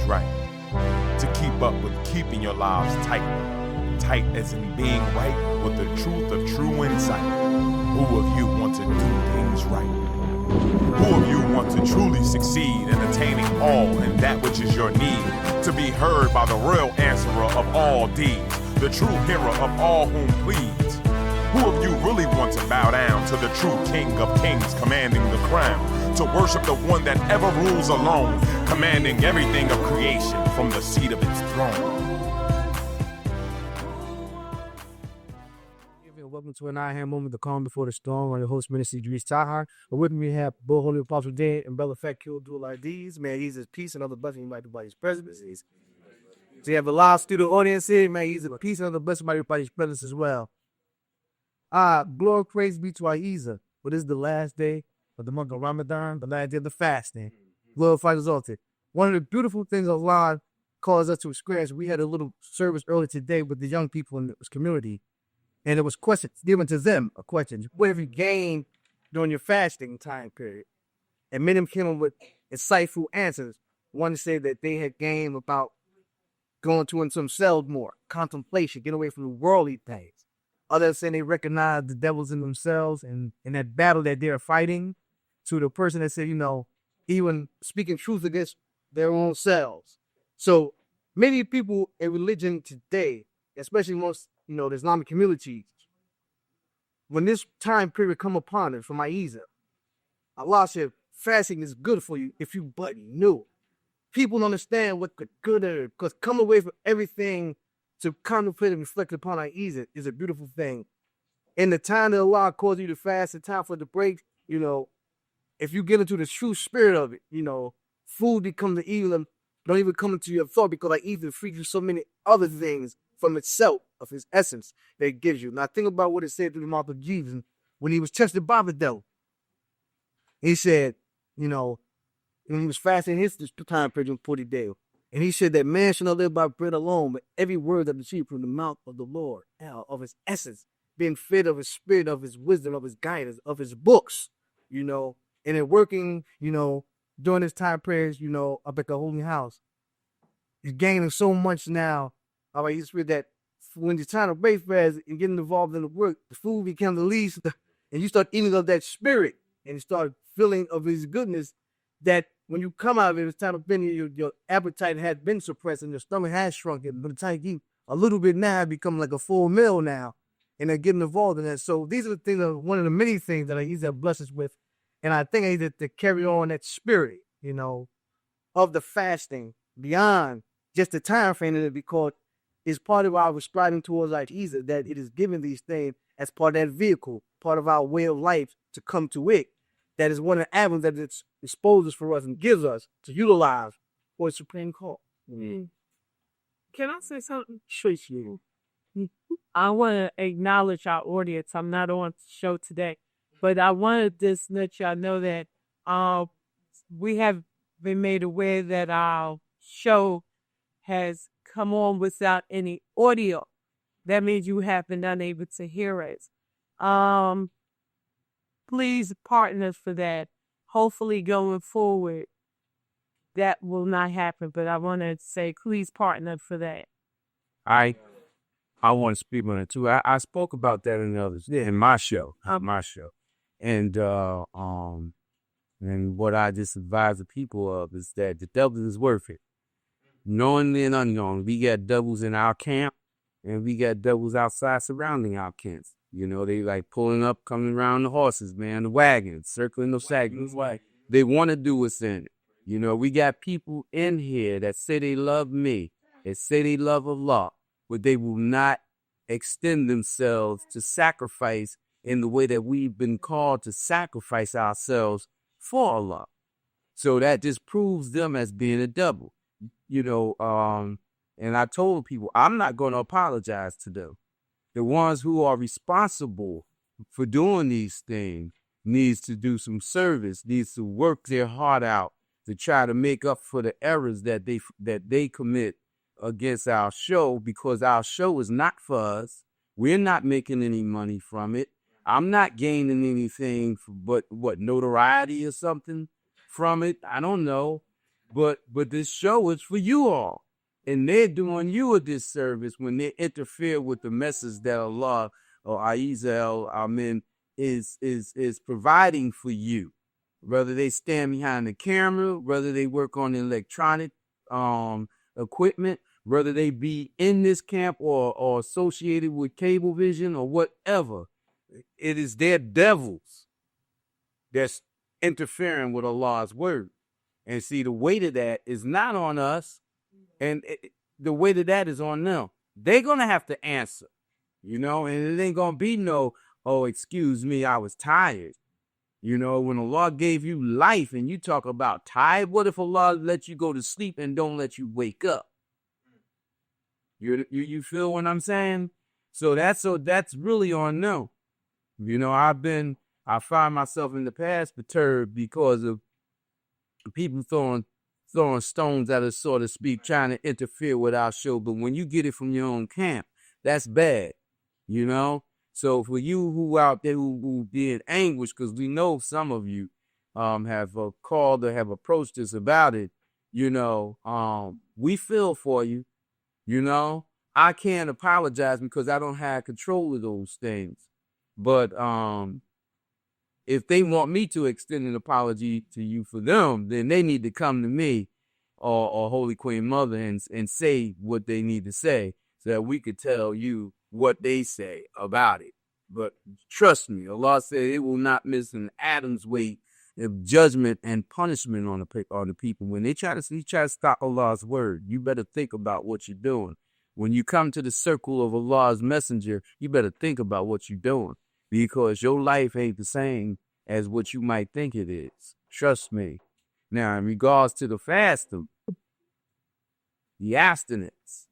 right. To keep up with keeping your lives tight. Tight as in being right with the truth of true insight. Who of you want to do things right? Who of you want to truly succeed in attaining all in that which is your need? To be heard by the real answerer of all deeds, the true hearer of all whom pleads. Who of you really want to bow down to the true King of Kings commanding the crown? To worship the one that ever rules alone, commanding everything of creation from the seat of its throne. Welcome to an I-Hand moment, the calm before the storm. I'm your host, Minister Idris Tahar. But with me, we have Lord Holy-Apostle Deen and Brother Fat Kill Dual IDs. May He's his peace and other blessings by His presidencies. So you have a live studio audience here. May He's a peace and other blessings by His presence as well. Glory, praise be to Ahezaah. But this is the last day of the month of Ramadan, the last day of the fasting. Glorified, exalted. One of the beautiful things Allah calls us to experience, we had a little service earlier today with the young people in this community. And there was questions given to them, a question. What have you gained during your fasting time period? And many of them came up with insightful answers. One said that they had gained about going to themselves more, contemplation, get away from the worldly things. Others saying they recognize the devils in themselves and in that battle that they're fighting. To the person that said, even speaking truth against their own selves. So many people in religion today, especially most, the Islamic community, when this time period come upon it from Ahezaah, Allah said, fasting is good for you if you but knew. People don't understand what good is, because come away from everything to contemplate and reflect upon Ahezaah is a beautiful thing. In the time that Allah calls you to fast, the time for the break, if you get into the true spirit of it, food becomes the evil and don't even come into your thought, because Ahezaah frees you so many other things from itself, of his essence that it gives you. Now think about what it said through the mouth of Jesus when he was tested by the devil. He said, when he was fasting his time period 40 days, and he said that man shall not live by bread alone, but every word that proceeds from the mouth of the Lord, of his essence, being fed of his spirit, of his wisdom, of his guidance, of his books, and in working, during his time prayers, up at the holy house. He's gaining so much now. All right, he's with that when you're trying to break fast and getting involved in the work, the food becomes the least, and you start eating of that spirit and you start feeling of his goodness, that when you come out of it, it's time to finish, your appetite has been suppressed and your stomach has shrunk. And by the time you eat a little bit now, it becomes like a full meal now, and they're getting involved in that. So these are the things, one of the many things that He's blessed us with. And I think I need to carry on that spirit, of the fasting beyond just the time frame, and because it's part of our striving towards Ahezaah, that it is given these things as part of that vehicle, part of our way of life to come to it. That is one of the avenues that it exposes for us and gives us to utilize for its supreme call. Mm. Can I say something? Sure. I want to acknowledge our audience. I'm not on the show today, but I wanted to let y'all know that we have been made aware that our show has come on without any audio. That means you have been unable to hear us. Please pardon us for that. Hopefully going forward, that will not happen. But I want to say, please pardon us for that. I want to speak on it too. I spoke about that in my show, and what I just advise the people of is that the devil is worth it. Knowingly and unknowingly, we got devils in our camp, and we got devils outside surrounding our camps. They like pulling up, coming around the horses, man, the wagons, circling those wagons. They want to do us in it. We got people in here that say they love me, that say they love Allah, but they will not extend themselves to sacrifice in the way that we've been called to sacrifice ourselves for Allah. So that just proves them as being a devil. And I told people, I'm not going to apologize to them. The ones who are responsible for doing these things needs to do some service, needs to work their heart out to try to make up for the errors that they commit against our show, because our show is not for us. We're not making any money from it. I'm not gaining anything but notoriety or something from it. I don't know. But this show is for you all. And they're doing you a disservice when they interfere with the message that Allah or Ahezaah, Amen, is providing for you. Whether they stand behind the camera, whether they work on electronic equipment, whether they be in this camp or associated with cable vision or whatever, it is their devils that's interfering with Allah's word. And see, the weight of that is not on us, and the weight of that is on them. They're going to have to answer, and it ain't going to be no, oh, excuse me, I was tired. When Allah gave you life and you talk about tired, what if Allah let you go to sleep and don't let you wake up? You feel what I'm saying? So that's really on them. I find myself in the past perturbed because of people throwing stones at us, so to speak, trying to interfere with our show. But when you get it from your own camp, that's bad, So for you who out there who be in anguish, because we know some of you have called or have approached us about it, we feel for you, I can't apologize because I don't have control of those things. But if they want me to extend an apology to you for them, then they need to come to me or Holy Queen Mother and say what they need to say so that we could tell you what they say about it. But trust me, Allah said it will not miss an atom's weight of judgment and punishment on the people. When they try to stop Allah's word, you better think about what you're doing. When you come to the circle of Allah's messenger, you better think about what you're doing, because your life ain't the same as what you might think it is. Trust me. Now, in regards to the fasting, the abstinence,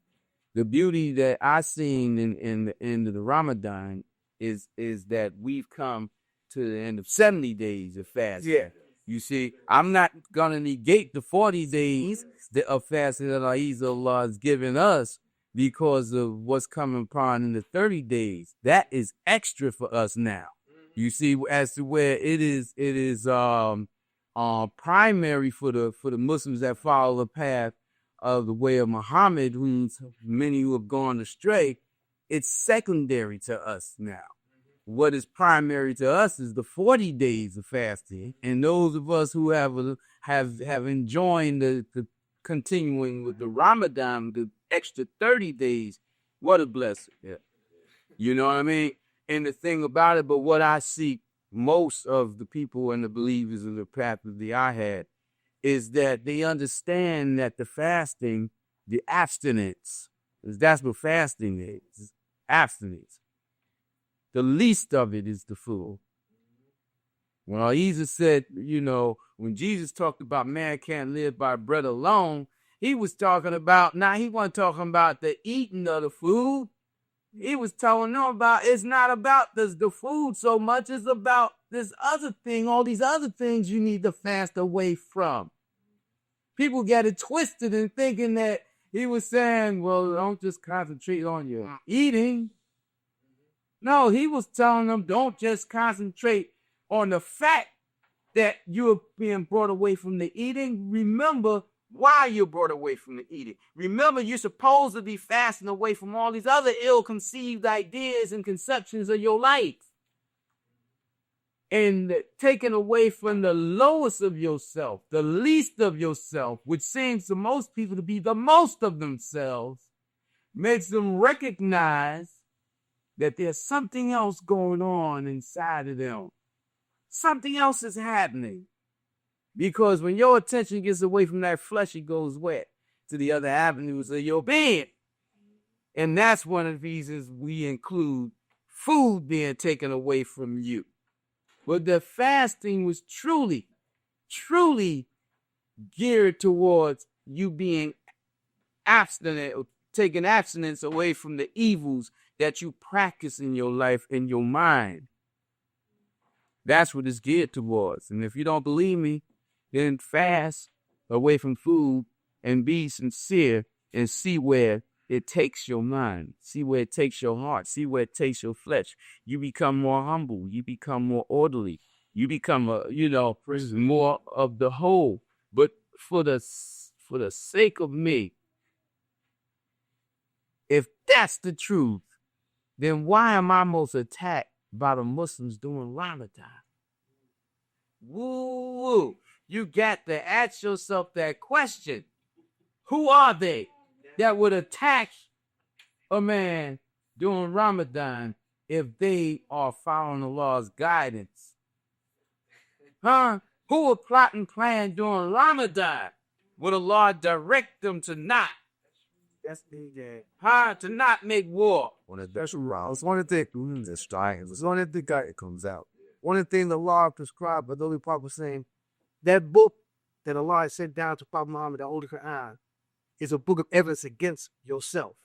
the beauty that I seen in the end of the Ramadan is that we've come to the end of 70 days of fasting. Yeah. You see, I'm not going to negate the 40 days of fasting that Allah has given us because of what's coming upon in the 30 days. That is extra for us now. You see, as to where it is primary for the Muslims that follow the path of the way of Muhammad, many who have gone astray. It's secondary to us now. What is primary to us is the 40 days of fasting, and those of us who have enjoyed the continuing with the Ramadan, the extra 30 days. What a blessing! Yeah. You know what I mean? And the thing about it, but what I see most of the people and the believers in the path of the A.H.A.D is that they understand that the fasting, the abstinence, that's what fasting is, abstinence. The least of it is the food. When Ahezaah said, when Jesus talked about man can't live by bread alone, he was talking about, he wasn't talking about the eating of the food. He was telling them about, it's not about the food so much, it's about this other thing, all these other things you need to fast away from. People get it twisted and thinking that he was saying, well, don't just concentrate on your eating. No, he was telling them, don't just concentrate on the fact that you're being brought away from the eating. Remember why you're brought away from the eating. Remember, you're supposed to be fasting away from all these other ill-conceived ideas and conceptions of your life. And taken away from the lowest of yourself, the least of yourself, which seems to most people to be the most of themselves, makes them recognize that there's something else going on inside of them. Something else is happening. Because when your attention gets away from that flesh, it goes where? To the other avenues of your being. And that's one of the reasons we include food being taken away from you. But the fasting was truly, truly geared towards you being abstinent, or taking abstinence away from the evils that you practice in your life, in your mind. That's what it's geared towards. And if you don't believe me, then fast away from food and be sincere and see where it takes your mind. See where it takes your heart. See where it takes your flesh. You become more humble. You become more orderly. You become, more of the whole. But for the sake of me, if that's the truth, then why am I most attacked by the Muslims during Ramadan? Woo! You got to ask yourself that question. Who are they that would attack a man during Ramadan if they are following Allah's guidance? Huh? Who would plot and plan during Ramadan? Would Allah direct them to not? That's the To not make war. That's wrong. It's one of the things that's dying. It's one of the guy that comes out. One of the things Allah prescribed, but the Holy Prophet was saying, that book that Allah sent down to Prophet Muhammad, the Holy Quran, is a book of evidence against yourself.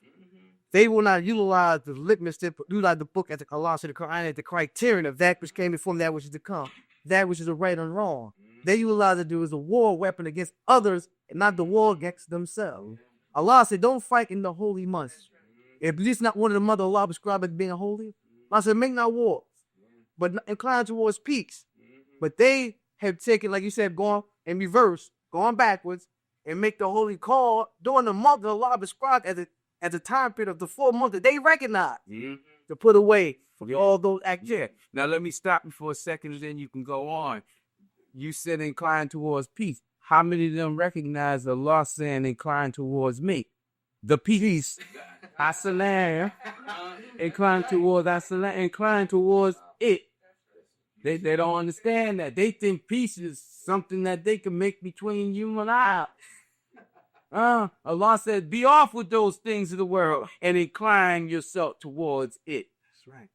They will not utilize the litmus test, utilize the book as Allah said, the Quran as the criterion of that which came before that which is to come, that which is a right and wrong. They utilize it as a war weapon against others and not the war against themselves. Allah said, don't fight in the holy months. If this is not one of the mother Allah prescribed as being holy, Allah said, make not wars, but incline towards peace. But they have taken, like you said, going in reverse, going backwards, and make the holy call during the month that Allah prescribed as a time period of the 4 months that they recognize to put away all those acts. Yeah. Now let me stop you for a second, and then you can go on. You said incline towards peace. How many of them recognize Allah saying incline towards me? The peace. As-salam. Incline towards as-salam. Incline towards it. They don't understand that. They think peace is something that they can make between you and I. Allah said, be off with those things of the world and incline yourself towards it. That's right.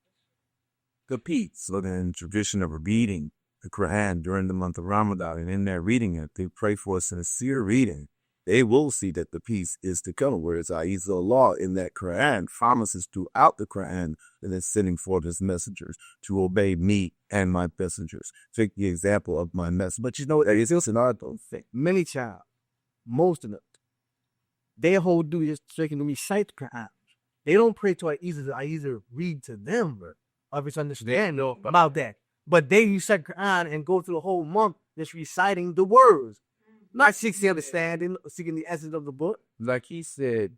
The peace. So then, tradition of reading the Quran during the month of Ramadan, and in their reading it, they pray for a sincere reading. They will see that the peace is to come. Whereas Ahezaah in that Quran promises throughout the Quran that it's sending forth his messengers to obey me and my messengers. Take the example of my message. But you know what? It's also not a thing. Many child, most of them, their whole duty is to recite the Quran. They don't pray to Ahezaah read to them, or of its understanding about that. But they recite the Quran and go through the whole month just reciting the words. Not seeking understanding, seeking the essence of the book. Like he said,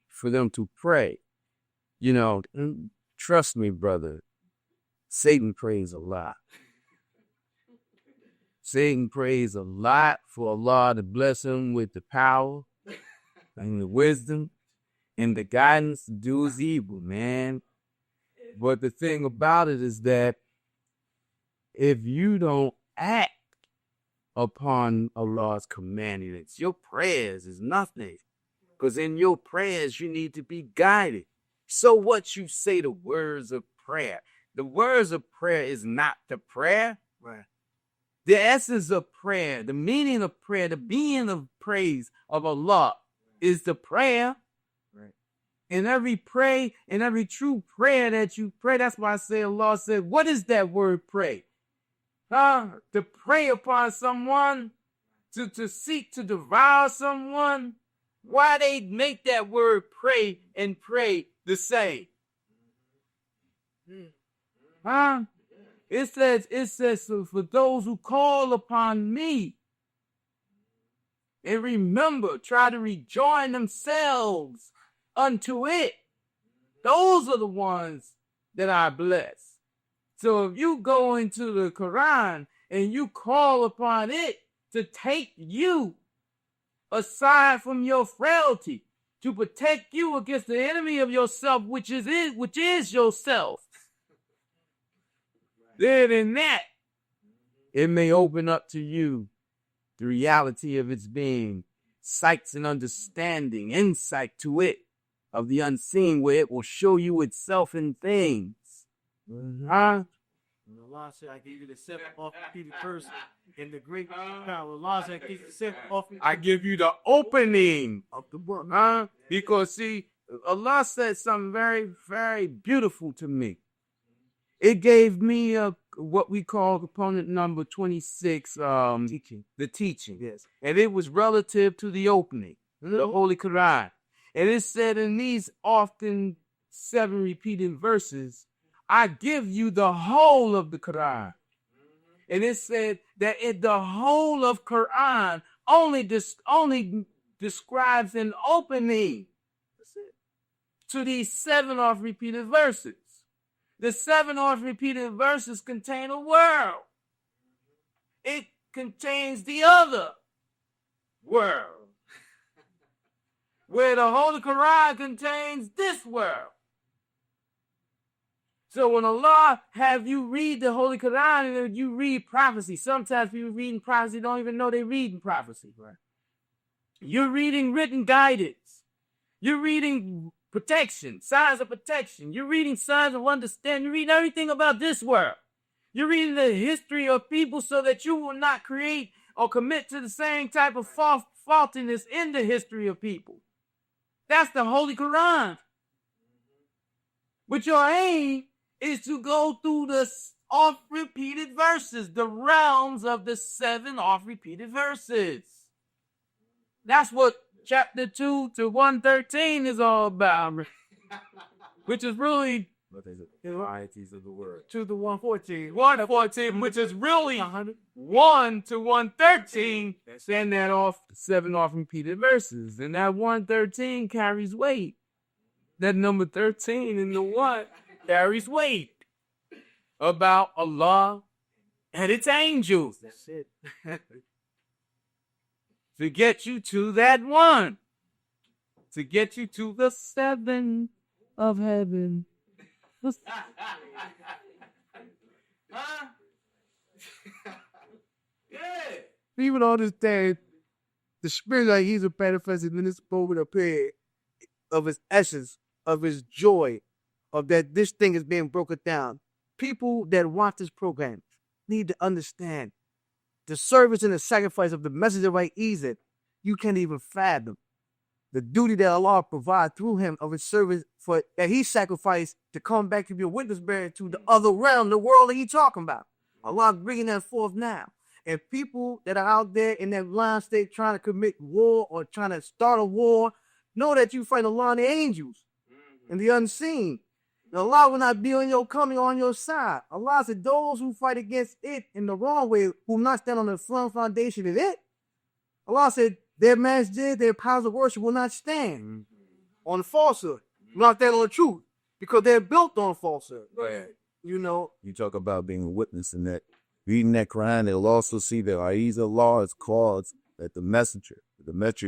for them to pray. You know, trust me, brother, Satan prays a lot. Satan prays a lot for Allah to bless him with the power and the wisdom and the guidance to do his evil, man. But the thing about it is that if you don't act upon Allah's commandments, your prayers is nothing. Because in your prayers, you need to be guided. So what you say the words of prayer. The words of prayer is not the prayer. Right. The essence of prayer, the meaning of prayer, the being of praise of Allah is the prayer. Right. And every true prayer that you pray, that's why I say Allah said, what is that word pray? To pray upon someone, to seek to devour someone. Why they make that word pray and pray the same? It says so for those who call upon me and remember, try to rejoin themselves unto it. Those are the ones that I bless. So if you go into the Quran and you call upon it to take you aside from your frailty, to protect you against the enemy of yourself, which is yourself, then in that, it may open up to you the reality of its being, sights and understanding, insight to it of the unseen, where it will show you itself in things. Allah said, I give you the seven off the person in the great power. Allah said, I give you the seven off. I give you the opening of the book. Because see, Allah said something very, very beautiful to me. It gave me what we call component number 26, Teaching. The teaching. Yes. And it was relative to the opening, the Holy Quran. And it said in these often 7 repeated verses, I give you the whole of the Quran. And it said that the whole of Quran only describes an opening to these 7 oft repeated verses. The 7 oft repeated verses contain a world. It contains the other world, where the Holy Quran contains this world. So when Allah have you read the Holy Quran and you read prophecy, sometimes people reading prophecy don't even know they're reading prophecy, right? You're reading written guidance. You're reading protection, signs of protection. You're reading signs of understanding. You're reading everything about this world. You're reading the history of people so that you will not create or commit to the same type of faultiness in the history of people. That's the Holy Quran. But your aim is to go through the oft-repeated verses, the realms of the 7 oft-repeated verses. That's what chapter 2 to 113 is all about, which is really Varieties of the word. 2 to 114. 114, which is really 1 to 113, send that off 7 oft-repeated verses. And that 113 carries weight. That number 13 in the 1 carries weight about Allah and its angels. That's it. To get you to that 1. To get you to the 7 of heaven. Huh? Yeah. People don't understand the spirit that he's manifested in this moment of period, of his essence, of his joy, of that this thing is being broken down. People that watch this program need to understand the service and the sacrifice of the messenger of Ahezaah. You can't even fathom the duty that Allah provides through him of his service for that he sacrificed to come back to be a witness bearer to the other realm, the world that he's talking about. Allah bringing that forth now. And people that are out there in that blind state trying to commit war or trying to start a war, know that you fight Allah and the angels and the unseen. And Allah will not be on your coming on your side. Allah said those who fight against it in the wrong way, who will not stand on the firm foundation of it. Allah said their masjid, their powers of worship will not stand on falsehood, will not stand on the truth, because they're built on falsehood. Right. You know, You talk about being a witness in that. Reading that Quran, they'll also see that Ahezaah law is called that the messenger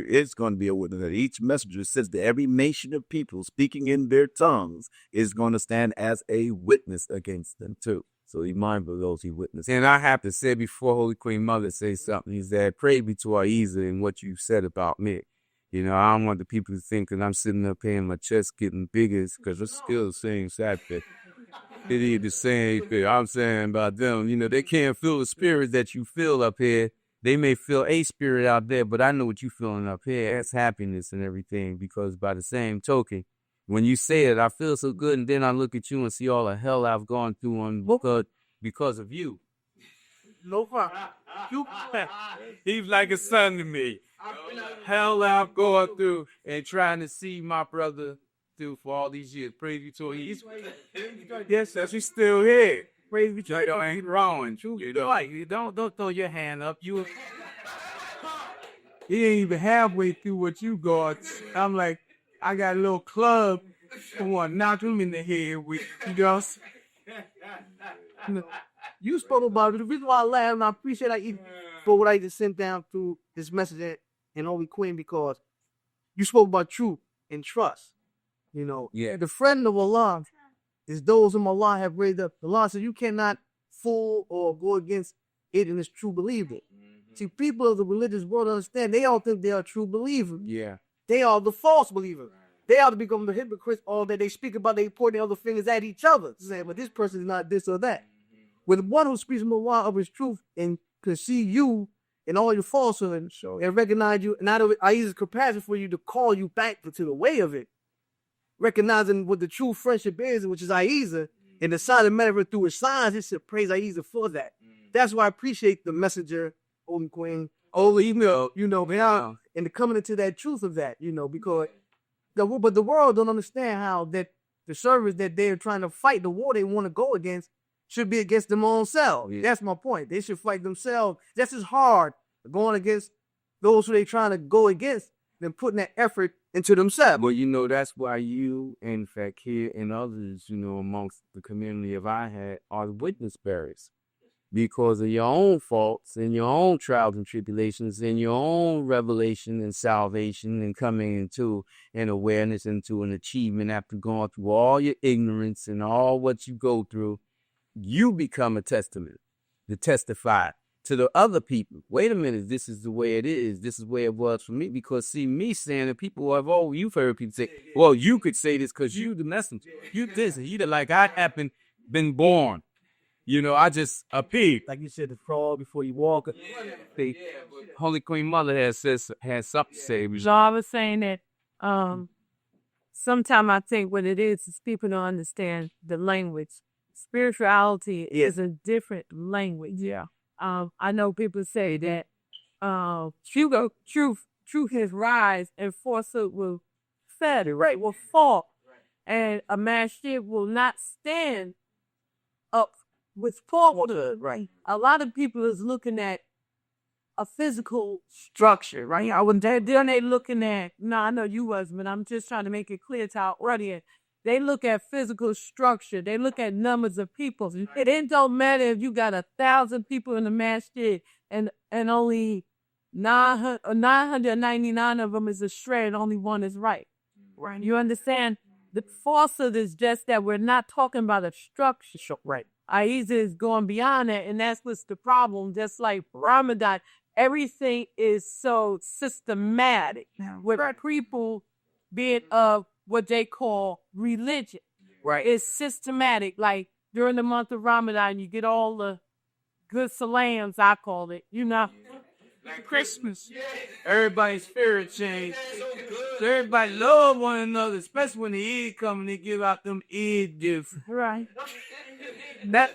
is going to be a witness. That each messenger says that every nation of people speaking in their tongues is going to stand as a witness against them too. So be mindful of those he witnessed. And I have to say before Holy Queen Mother says something, he said, pray be to Ahezaah and what you said about me. You know, I don't want the people to think that I'm sitting up here and my chest getting bigger because it's still the same side bit. It is the same thing I'm saying about them. You know, they can't feel the spirit that you feel up here. They may feel a spirit out there, but I know what you're feeling up here. That's happiness and everything, because by the same token, when you say it, I feel so good, and then I look at you and see all the hell I've gone through because of you. no problem. He's like a son to me. Hell I've gone through and trying to see my brother through for all these years. Praise be to him. Yes, that's he's still here. Praise be to him. I ain't wrong. You know, don't throw your hand up. You he ain't even halfway through what you got. I'm like, I got a little club. I want to knock him in the head with, you know. You spoke about it. The reason why I laugh, and I appreciate for what I just sent down through this message and Holy Queen, because you spoke about truth and trust. You know, Yeah. the friend of Allah is those whom Allah have raised up. Allah said you cannot fool or go against it in its true believer. See, people of the religious world understand they all think they are true believers. Yeah. They are the false believers. They ought to become the hypocrites, all that they speak about, they pointing other fingers at each other, saying, but this person is not this or that. With one who speaks from Allah of his truth and can see you and all your falsehood and recognize you, and out of Ahezaah's compassion for you to call you back to the way of it, recognizing what the true friendship is, which is Ahezaah, and the sign of manifest through his signs, it should praise Ahezaah for that. That's why I appreciate the messenger, Holy Queen, Holy milk. you know, and the coming into that truth of that, you know, because but the world don't understand how that the service that they're trying to fight, the war they want to go against, should be against them own selves. Yeah. That's my point. They should fight themselves just as hard going against those who they trying to go against than putting that effort into themselves. Well, you know, that's why you, in fact, here and others, you know, amongst the community of I.H.A.D are the witness bearers. Because of your own faults and your own trials and tribulations and your own revelation and salvation and coming into an awareness, into an achievement after going through all your ignorance and all what you go through, you become a testament to testify to the other people. Wait a minute, this is the way it is. This is the way it was for me. Because see, me saying that people have, oh, you've heard people say, well, you could say this because you the messenger. You this, you the like I happen been born. You know, I just appeared. Like you said, the crawl before you walk. The Holy Queen Mother has something to say. So I was saying that sometimes I think what it is people don't understand the language. Spirituality is a different language. Yeah. I know people say that truth has rise and falsehood will fetter, right? Will fall. And a masjid will not stand up with falsehood, right? A lot of people is looking at a physical structure, right? Then they looking at, no, I know you was, but I'm just trying to make it clear to our audience. They look at physical structure. They look at numbers of people. It don't matter if you got 1,000 people in the masjid and only 999 of them is astray and only one is right. Right? You understand? The falsehood is just that we're not talking about a structure, right? Ahezaah is going beyond that, and that's what's the problem. Just like Ramadan, everything is so systematic. With people being of what they call religion, right? It's systematic. Like during the month of Ramadan, you get all the good salams, I call it, you know. Like Christmas. Everybody's spirit changed. So everybody love one another, especially when the Eid come and they give out them Eid gifts. Right. That's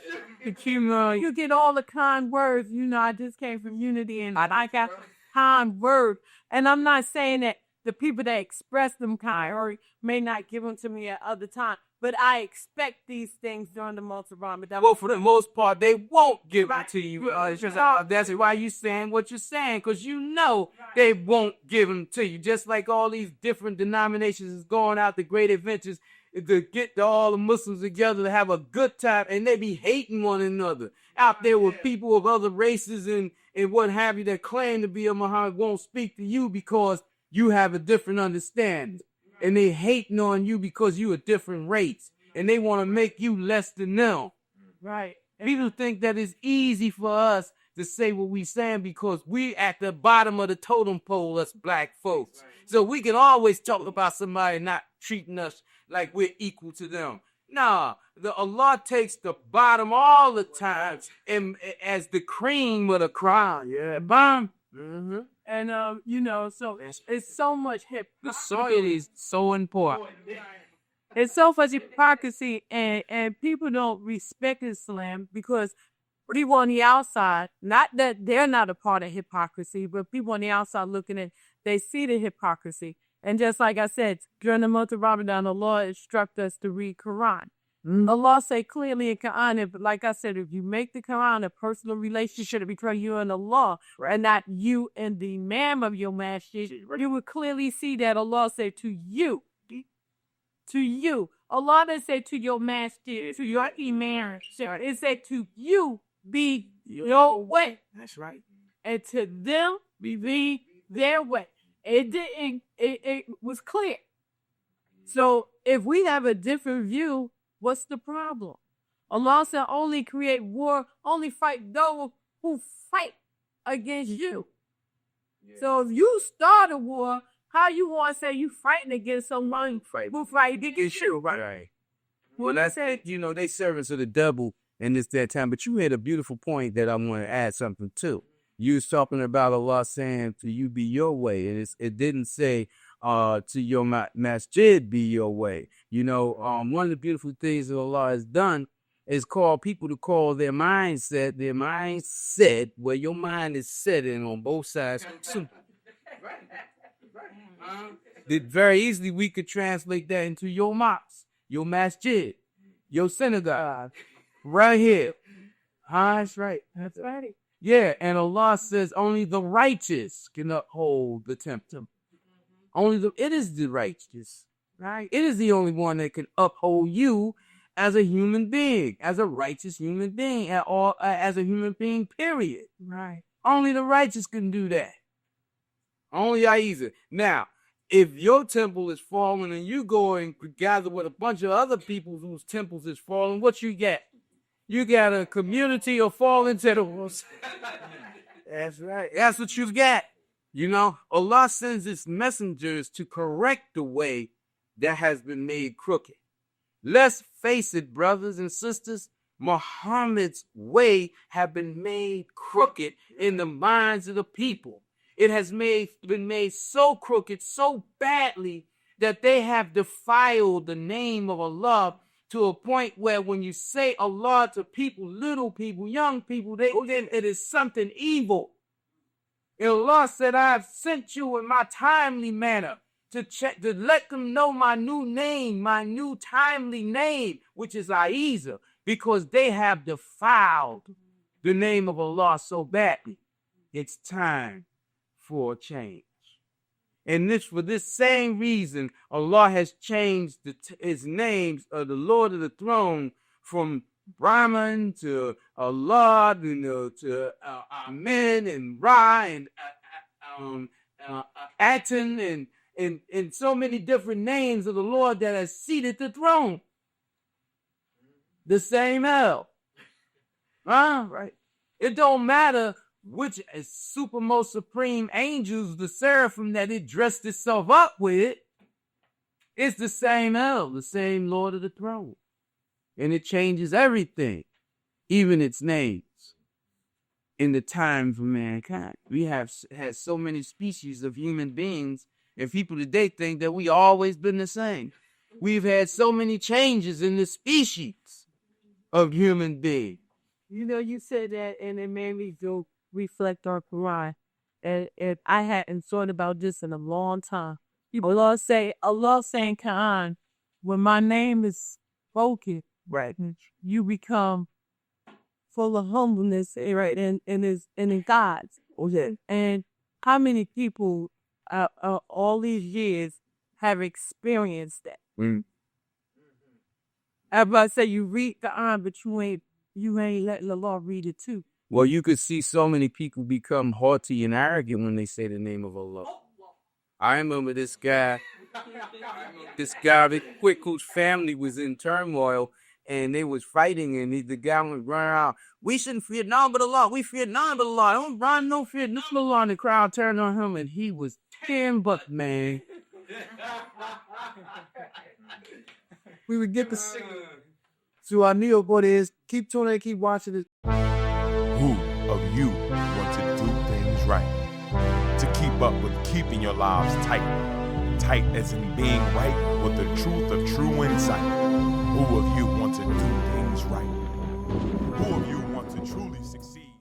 you get all the kind words. You know, I just came from Unity and I got kind words. And I'm not saying that the people that express them kind or may not give them to me at other times. But I expect these things during the month of Ramadan. Well, for the most part, they won't give it to you. It's just, that's why you saying what you're saying, because you know they won't give them to you. Just like all these different denominations is going out to great adventures to get all the Muslims together to have a good time, and they be hating one another. Out there with people of other races and what have you that claim to be a Muhammad won't speak to you because you have a different understanding. And they hating on you because you a different race. And they want to make you less than them. Right. And people think that it's easy for us to say what we saying because we at the bottom of the totem pole, us black folks. So we can always talk about somebody not treating us like we're equal to them. Nah, Allah takes the bottom all the time and as the cream of the crown. Yeah, bomb. Mm-hmm. And, you know, so it's so much hypocrisy. The soil is so important. It's so much hypocrisy, and people don't respect Islam because people on the outside, not that they're not a part of hypocrisy, but people on the outside looking at, they see the hypocrisy. And just like I said, during the month of Ramadan, Allah instructed us to read Quran. Allah say clearly in Quran, like I said, if you make the Quran a personal relationship between you and Allah, and not you and the imam of your masjid, you will clearly see that Allah said to you. Allah didn't say to your masjid, to your imam. It said to you, be your way. That's right. And to them, be their way. It was clear. So if we have a different view, what's the problem? Allah said only create war, only fight those who fight against you. Yeah. So if you start a war, how you want to say you fighting against someone who fight against you, right? Well, that's it. You know, they servants of the devil in this that time. But you had a beautiful point that I want to add something to. You was talking about Allah saying to you be your way, and it didn't say to your masjid be your way. You know, one of the beautiful things that Allah has done is call people to call their mindset, where your mind is set in on both sides. That very easily we could translate that into your mosque, your masjid, your synagogue, right here. That's right. That's right. Yeah, and Allah says only the righteous can uphold the temple. It is the righteous, right? It is the only one that can uphold you as a human being, as a righteous human being, as a human being, period. Right. Only the righteous can do that. Only Ahezaah. Now, if your temple is falling and you go and gather with a bunch of other people whose temples is falling, what you get? You got a community of fallen temples. That's right. That's what you get. You know, Allah sends his messengers to correct the way that has been made crooked. Let's face it, brothers and sisters, Muhammad's way have been made crooked in the minds of the people. It has been made so crooked, so badly, that they have defiled the name of Allah to a point where when you say Allah to people, little people, young people, then it is something evil. And Allah said, I have sent you in my timely manner to let them know my new name, my new timely name, which is Ahezaah, because they have defiled the name of Allah so badly. It's time for a change. And for this same reason, Allah has changed his names of the Lord of the throne from Brahman to Allah, to Amen and Ra and Aten and so many different names of the Lord that has seated the throne. The same hell. Right? It don't matter which is supermost supreme angels, the seraphim that it dressed itself up with. It's the same hell, the same Lord of the throne. And it changes everything, even its names, in the time for mankind. We have had so many species of human beings, and people today think that we always been the same. We've had so many changes in the species of human beings. You know, you said that, and it made me go reflect on Quran. And I hadn't thought about this in a long time. Allah saying Quran, when my name is spoken, right, you become full of humbleness, right, and in God's. Okay. And how many people all these years have experienced that? Everybody say you read Quran, but you ain't letting Allah read it too. Well, you could see so many people become haughty and arrogant when they say the name of Allah. I remember this guy quick, whose family was in turmoil, and they was fighting, and the guy was running around, we shouldn't fear none but Allah. We fear none but Allah. Don't run, no fear none but Allah. And the crowd turned on him, and he was tearing butt, man. We would get the to our Neobot is keep tuning, keep watching it. Who of you want to do things right? To keep up with keeping your lives tight as in being right with the truth of true insight. Who of you want to do things right? Who of you want to truly succeed?